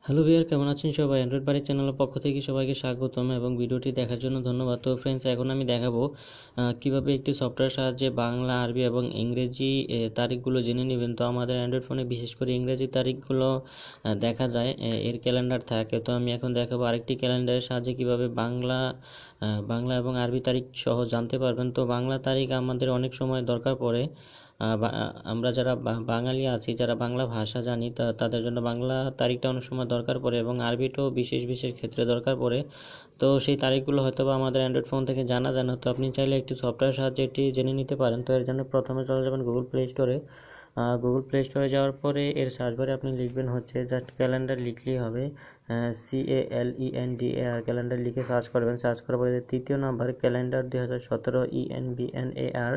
Hello viewer, কেমন আছেন সবাই? অ্যান্ড্রয়েড বাড়ির চ্যানেলের পক্ষ থেকে সবাইকে স্বাগতম এবং ভিডিওটি দেখার জন্য ধন্যবাদ। তো ফ্রেন্ডস, এখন আমি দেখাবো কিভাবে একটি সফটওয়্যার সাহায্যে বাংলা, আরবি এবং ইংরেজি তারিখগুলো জেনে নেবেন। তো আমাদের অ্যান্ড্রয়েড ফোনে বিশেষ করে ইংরেজি তারিখগুলো দেখা যায়, এর ক্যালেন্ডার থাকে। তো আমি এখন দেখাবো আরেকটি ক্যালেন্ডারের সাহায্যে কিভাবে বাংলা এবং আরবি তারিখ সহ জানতে পারবেন। তো বাংলা তারিখ আমাদের অনেক সময় দরকার পড়ে। আমরা যারা বাঙালি আছি, যারা বাংলা ভাষা জানি, তাদের জন্য বাংলা তারিখটা অনেক সময় দরকার পড়ে এবং আরবিটাও বিশেষ বিশেষ ক্ষেত্রে দরকার পড়ে। তো সেই তারিখগুলো হয়তো বা আমাদের অ্যান্ড্রয়েড ফোন থেকে জানা যায় না। তো আপনি চাইলে একটি সফটওয়্যার সাহায্যে এটি জেনে নিতে পারেন। তো এর জন্য প্রথমে চলে যাবেন গুগল প্লে স্টোরে। গুগল প্লে স্টোরে যাওয়ার পরে এর সার্চ বারে আপনি লিখবেন হচ্ছে জাস্ট ক্যালেন্ডার লিখলেই হবে। CALENDAR ক্যালেন্ডার লিখে সার্চ করবেন। সার্চ করার পরে তৃতীয় নাম্বার ক্যালেন্ডার 2017 ENBNAR।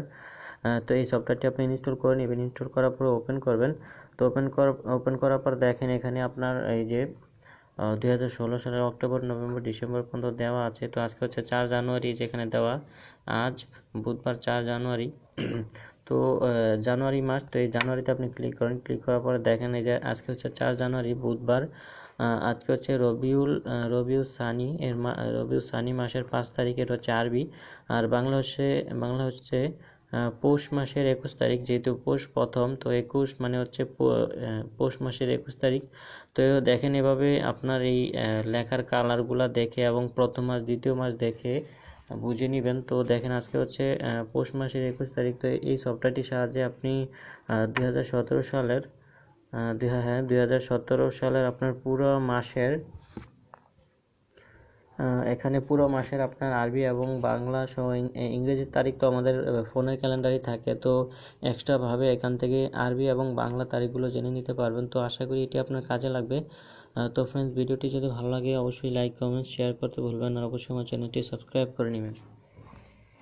তো এই সফটওয়্যারটি আপনি ইনস্টল করে নেবেন। ইনস্টল করার পর ওপেন করবেন। তো ওপেন করার পর দেখেন এখানে আপনার এই যে 2016 সালের অক্টোবর, নভেম্বর, ডিসেম্বর পর্যন্ত দেওয়া আছে। তো আজকে হচ্ছে 4 জানুয়ারি, যেখানে দেওয়া আজ বুধবার 4 জানুয়ারি। তো জানুয়ারি মাস, তো এই জানুয়ারিতে আপনি ক্লিক করেন। ক্লিক করার পরে দেখেন এই যে আজকে হচ্ছে 4 জানুয়ারি বুধবার। আজকে হচ্ছে রবিউল সানি মাসের 5 তারিখের হচ্ছে আরবি। আর বাংলা হচ্ছে পৌষ মাসের 21 তারিখ। যেহেতু পৌষ প্রথম, তো 21 মানে হচ্ছে পৌষ মাসের 21 তারিখ। তো দেখেন এভাবে আপনার এই লেখার কালারগুলা দেখে এবং প্রথম মাস দ্বিতীয় মাস দেখে বুঝে নেবেন। তো দেখেন আজকে হচ্ছে পৌষ মাসের 21 তারিখ। তো এই সফটওয়্যারটির সাহায্যে আপনি 2017 সালের 2017 সালের আপনার এখানে পুরো মাসের আপনার আরবি এবং বাংলা সহ ইংরেজির তারিখ তো আমাদের ফোনের ক্যালেন্ডারই থাকে। তো এক্সট্রাভাবে এখান থেকে আরবি এবং বাংলা তারিখগুলো জেনে নিতে পারবেন। তো আশা করি এটি আপনার কাজে লাগবে। তো ফ্রেন্ডস, ভিডিওটি যদি ভালো লাগে অবশ্যই লাইক, কমেন্ট, শেয়ার করতে ভুলবেন না। অবশ্যই আমার চ্যানেলটি সাবস্ক্রাইব করে নেবেন।